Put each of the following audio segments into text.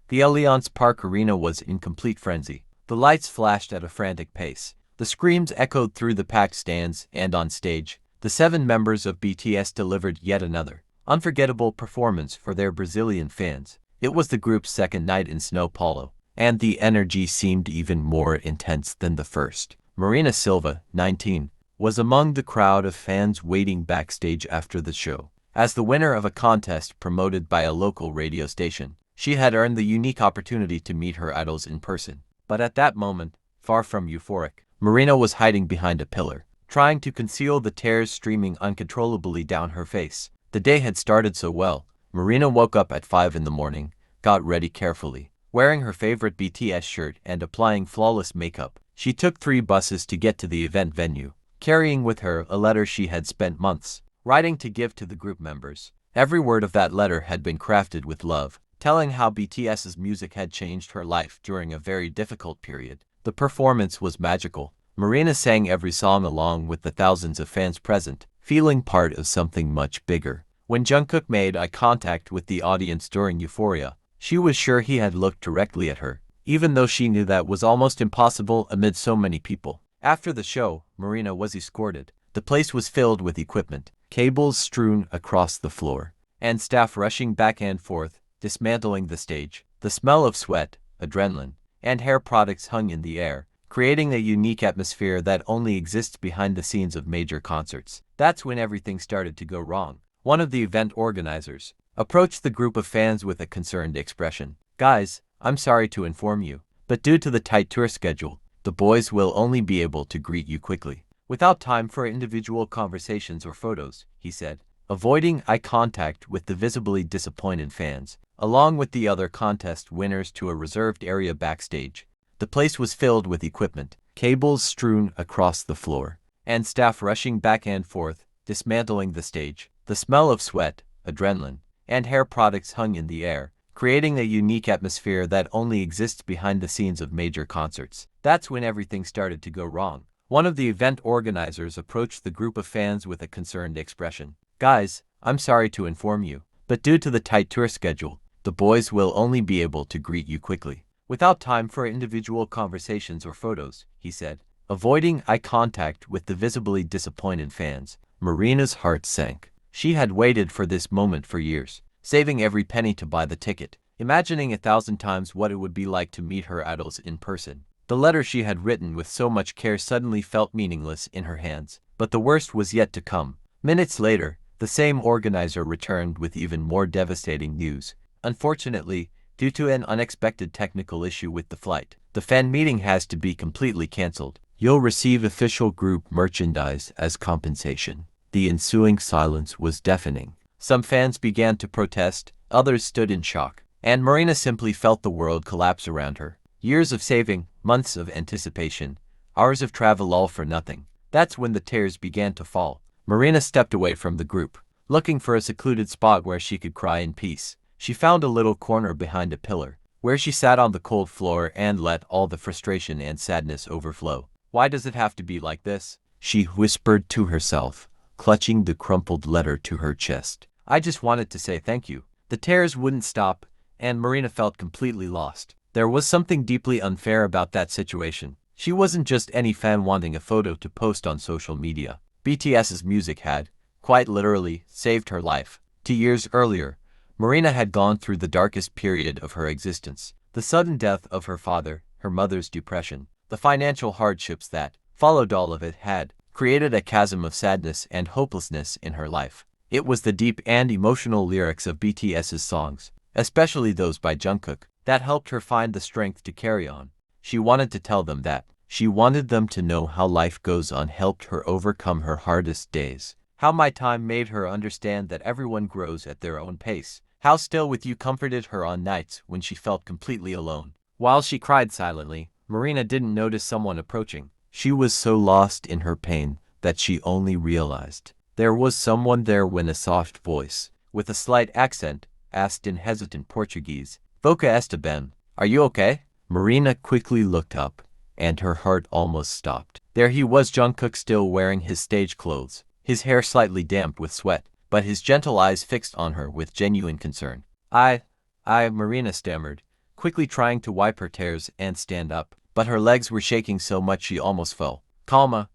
The Allianz Park Arena was in complete frenzy. The lights flashed at a frantic pace. The screams echoed through the packed stands, and on stage, the 7 members of BTS delivered yet another unforgettable performance for their Brazilian fans. It was the group's second night in São Paulo, and the energy seemed even more intense than the first. Marina Silva, 19, was among the crowd of fans waiting backstage after the show. As the winner of a contest promoted by a local radio station, she had earned the unique opportunity to meet her idols in person. But at that moment, far from euphoric, Marina was hiding behind a pillar, trying to conceal the tears streaming uncontrollably down her face. The day had started so well. Marina woke up at 5 in the morning, got ready carefully, wearing her favorite BTS shirt and applying flawless makeup. She took 3 buses to get to the event venue, carrying with her a letter she had spent months writing to give to the group members. Every word of that letter had been crafted with love, telling how BTS's music had changed her life during a very difficult period. The performance was magical. Marina sang every song along with the thousands of fans present, feeling part of something much bigger. When Jungkook made eye contact with the audience during Euphoria, she was sure he had looked directly at her, even though she knew that was almost impossible amid so many people. After the show, Marina was escorted. The place was filled with equipment, cables strewn across the floor, and staff rushing back and forth, dismantling the stage. The smell of sweat, adrenaline, and hair products hung in the air, creating a unique atmosphere that only exists behind the scenes of major concerts. That's when everything started to go wrong. One of the event organizers approached the group of fans with a concerned expression. "Guys, I'm sorry to inform you, but due to the tight tour schedule, the boys will only be able to greet you quickly, without time for individual conversations or photos," he said, avoiding eye contact with the visibly disappointed fans, along with the other contest winners to a reserved area backstage. The place was filled with equipment, cables strewn across the floor, and staff rushing back and forth, dismantling the stage. The smell of sweat, adrenaline, and hair products hung in the air, creating a unique atmosphere that only exists behind the scenes of major concerts. That's when everything started to go wrong. One of the event organizers approached the group of fans with a concerned expression. "Guys, I'm sorry to inform you, but due to the tight tour schedule, the boys will only be able to greet you quickly, without time for individual conversations or photos," he said, avoiding eye contact with the visibly disappointed fans. Marina's heart sank. She had waited for this moment for years, saving every penny to buy the ticket, imagining 1,000 times what it would be like to meet her idols in person. The letter she had written with so much care suddenly felt meaningless in her hands. But the worst was yet to come. Minutes later, the same organizer returned with even more devastating news. "Unfortunately, due to an unexpected technical issue with the flight, the fan meeting has to be completely cancelled. You'll receive official group merchandise as compensation." The ensuing silence was deafening. Some fans began to protest, others stood in shock, and Marina simply felt the world collapse around her. Years of saving, months of anticipation, hours of travel all for nothing. That's when the tears began to fall. Marina stepped away from the group, looking for a secluded spot where she could cry in peace. She found a little corner behind a pillar, where she sat on the cold floor and let all the frustration and sadness overflow. "Why does it have to be like this?" she whispered to herself, clutching the crumpled letter to her chest. "I just wanted to say thank you." The tears wouldn't stop, and Marina felt completely lost. There was something deeply unfair about that situation. She wasn't just any fan wanting a photo to post on social media. BTS's music had, quite literally, saved her life. 2 years earlier, Marina had gone through the darkest period of her existence. The sudden death of her father, her mother's depression, the financial hardships that followed all of it had created a chasm of sadness and hopelessness in her life. It was the deep and emotional lyrics of BTS's songs, especially those by Jungkook, that helped her find the strength to carry on. She wanted to tell them that. She wanted them to know how life goes on helped her overcome her hardest days. How my time made her understand that everyone grows at their own pace. How Still With You comforted her on nights when she felt completely alone. While she cried silently, Marina didn't notice someone approaching. She was so lost in her pain that she only realized there was someone there when a soft voice, with a slight accent, asked in hesitant Portuguese, "Boca está bem? Are you okay?" Marina quickly looked up, and her heart almost stopped. There he was, Jungkook, still wearing his stage clothes, his hair slightly damp with sweat, but his gentle eyes fixed on her with genuine concern. I, Marina stammered, quickly trying to wipe her tears and stand up, but her legs were shaking so much she almost fell. Calma,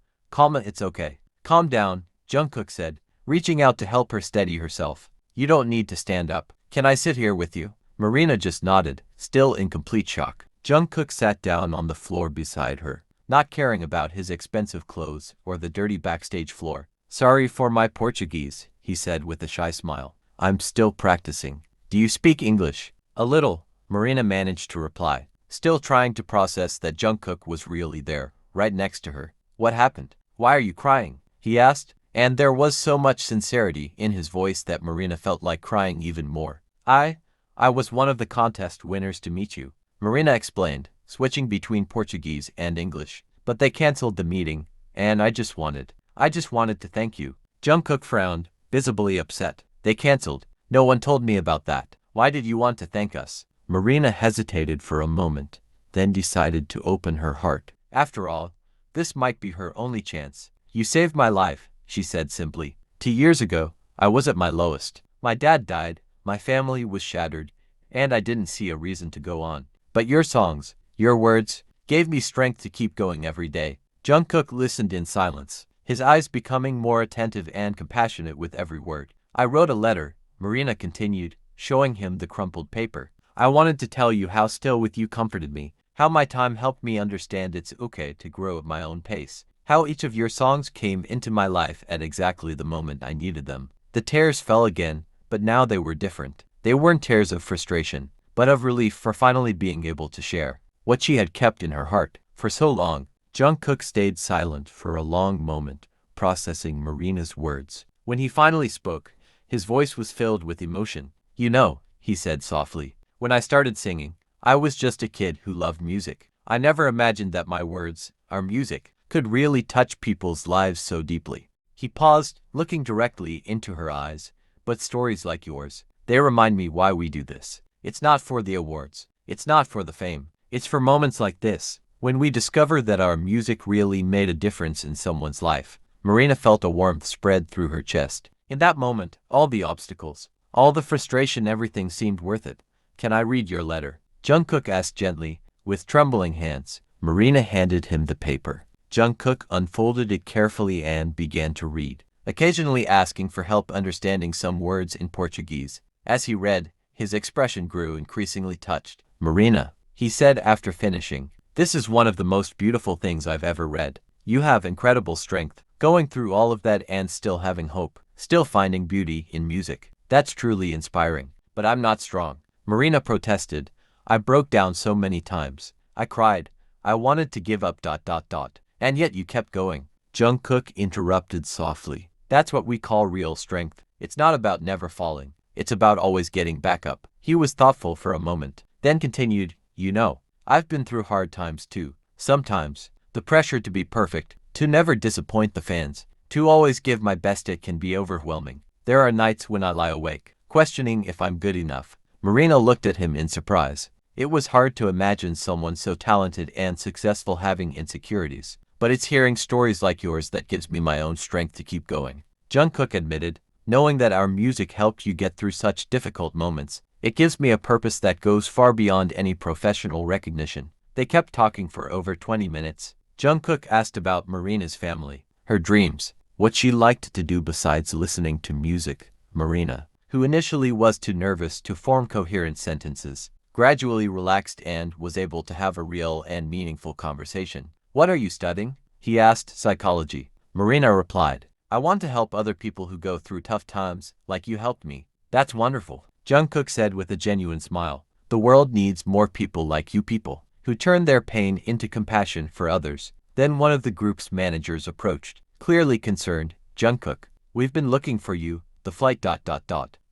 it's okay. Calm down, Jungkook said, reaching out to help her steady herself. You don't need to stand up. Can I sit here with you? Marina just nodded, still in complete shock. Jungkook sat down on the floor beside her, not caring about his expensive clothes or the dirty backstage floor. Sorry for my Portuguese, he said with a shy smile. I'm still practicing. Do you speak English? A little, Marina managed to reply, still trying to process that Jungkook was really there, right next to her. What happened? Why are you crying? He asked, and there was so much sincerity in his voice that Marina felt like crying even more. I was one of the contest winners to meet you, Marina explained, switching between Portuguese and English. But they cancelled the meeting, and I just wanted to thank you. Jungkook frowned, visibly upset. They cancelled? No one told me about that. Why did you want to thank us? Marina hesitated for a moment, then decided to open her heart. After all, this might be her only chance. You saved my life, she said simply. 2 years ago, I was at my lowest. My dad died, my family was shattered, and I didn't see a reason to go on. But your songs, your words, gave me strength to keep going every day. Jungkook listened in silence, his eyes becoming more attentive and compassionate with every word. I wrote a letter, Marina continued, showing him the crumpled paper. I wanted to tell you how still with you comforted me, how my time helped me understand it's okay to grow at my own pace, how each of your songs came into my life at exactly the moment I needed them. The tears fell again, but now they were different. They weren't tears of frustration, but of relief for finally being able to share what she had kept in her heart for so long. Jungkook stayed silent for a long moment, processing Marina's words. When he finally spoke, his voice was filled with emotion. You know, he said softly, when I started singing, I was just a kid who loved music. I never imagined that my words, our music, could really touch people's lives so deeply. He paused, looking directly into her eyes. But stories like yours, they remind me why we do this. It's not for the awards. It's not for the fame. It's for moments like this, when we discover that our music really made a difference in someone's life. Marina felt a warmth spread through her chest. In that moment, all the obstacles, all the frustration, everything seemed worth it. Can I read your letter? Jungkook asked gently, with trembling hands. Marina handed him the paper. Jungkook unfolded it carefully and began to read, occasionally asking for help understanding some words in Portuguese. As he read, his expression grew increasingly touched. Marina, he said after finishing, this is one of the most beautiful things I've ever read. You have incredible strength, going through all of that and still having hope, still finding beauty in music. That's truly inspiring. But I'm not strong, Marina protested. I broke down so many times. I cried. I wanted to give up. And yet you kept going. Jungkook interrupted softly. That's what we call real strength. It's not about never falling. It's about always getting back up. He was thoughtful for a moment, then continued, you know, I've been through hard times too. Sometimes, the pressure to be perfect, to never disappoint the fans, to always give my best, it can be overwhelming. There are nights when I lie awake, questioning if I'm good enough. Marina looked at him in surprise. It was hard to imagine someone so talented and successful having insecurities. But it's hearing stories like yours that gives me my own strength to keep going. Jungkook admitted, knowing that our music helped you get through such difficult moments, it gives me a purpose that goes far beyond any professional recognition. They kept talking for over 20 minutes. Jungkook asked about Marina's family, her dreams, what she liked to do besides listening to music. Marina, who initially was too nervous to form coherent sentences, gradually relaxed and was able to have a real and meaningful conversation. What are you studying? He asked. Psychology. Marina replied, I want to help other people who go through tough times, like you helped me. That's wonderful, Jungkook said with a genuine smile. The world needs more people like you, people who turn their pain into compassion for others. Then one of the group's managers approached, clearly concerned. Jungkook, we've been looking for you, the flight.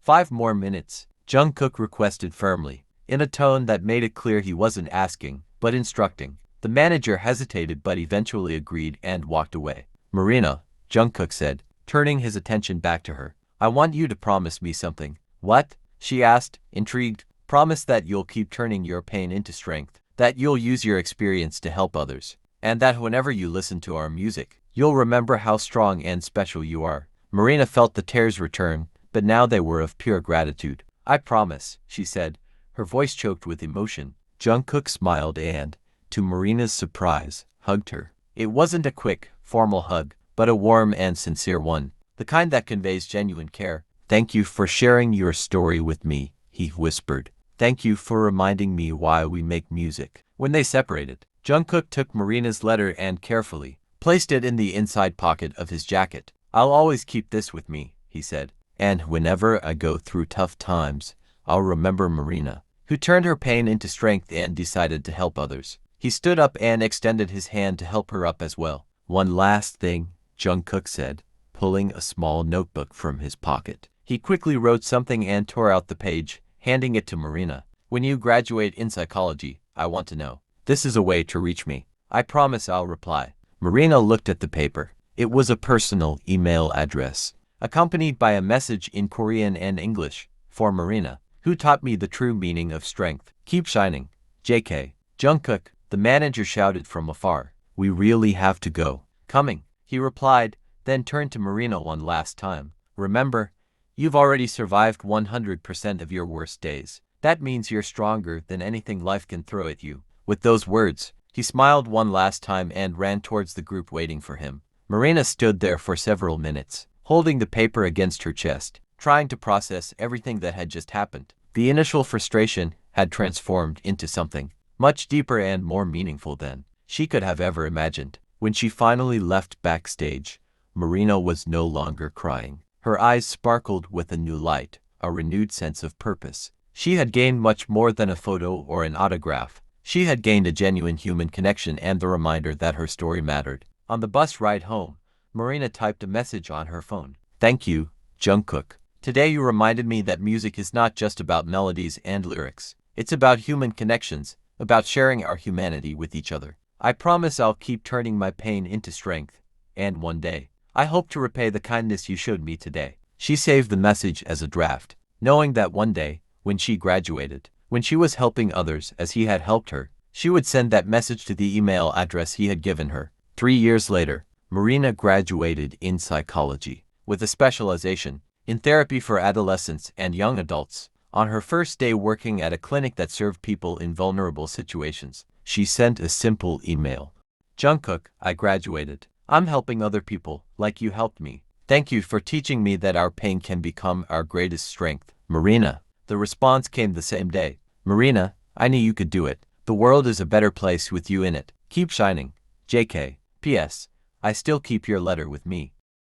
5 more minutes, Jungkook requested firmly, in a tone that made it clear he wasn't asking, but instructing. The manager hesitated but eventually agreed and walked away. Marina, Jungkook said, turning his attention back to her, I want you to promise me something. What? She asked, intrigued. Promise that you'll keep turning your pain into strength, that you'll use your experience to help others, and that whenever you listen to our music, you'll remember how strong and special you are. Marina felt the tears return, but now they were of pure gratitude. I promise, she said, her voice choked with emotion. Jungkook smiled and, to Marina's surprise, hugged her. It wasn't a quick, formal hug, but a warm and sincere one, the kind that conveys genuine care. "Thank you for sharing your story with me," he whispered. "Thank you for reminding me why we make music." When they separated, Jungkook took Marina's letter and carefully placed it in the inside pocket of his jacket. "I'll always keep this with me," he said, "and whenever I go through tough times, I'll remember Marina, who turned her pain into strength and decided to help others." He stood up and extended his hand to help her up as well. "One last thing," Jungkook said, pulling a small notebook from his pocket. He quickly wrote something and tore out the page, handing it to Marina. "When you graduate in psychology, I want to know. This is a way to reach me. I promise I'll reply." Marina looked at the paper. It was a personal email address, accompanied by a message in Korean and English. "For Marina, who taught me the true meaning of strength. Keep shining. JK." "Jungkook," the manager shouted from afar. "We really have to go." "Coming," he replied, then turned to Marina one last time. "Remember, you've already survived 100% of your worst days. That means you're stronger than anything life can throw at you." With those words, he smiled one last time and ran towards the group waiting for him. Marina stood there for several minutes, holding the paper against her chest, trying to process everything that had just happened. The initial frustration had transformed into something much deeper and more meaningful than she could have ever imagined. When she finally left backstage, Marina was no longer crying. Her eyes sparkled with a new light, a renewed sense of purpose. She had gained much more than a photo or an autograph. She had gained a genuine human connection and the reminder that her story mattered. On the bus ride home, Marina typed a message on her phone. "Thank you, Jungkook. Today you reminded me that music is not just about melodies and lyrics. It's about human connections, about sharing our humanity with each other. I promise I'll keep turning my pain into strength, and one day, I hope to repay the kindness you showed me today." She saved the message as a draft, knowing that one day, when she graduated, when she was helping others as he had helped her, she would send that message to the email address he had given her. 3 years later, Marina graduated in psychology, with a specialization in therapy for adolescents and young adults. On her first day working at a clinic that served people in vulnerable situations, she sent a simple email. "Jungkook, I graduated. I'm helping other people, like you helped me. Thank you for teaching me that our pain can become our greatest strength. Marina." The response came the same day. "Marina, I knew you could do it. The world is a better place with you in it. Keep shining. JK. P.S. I still keep your letter with me."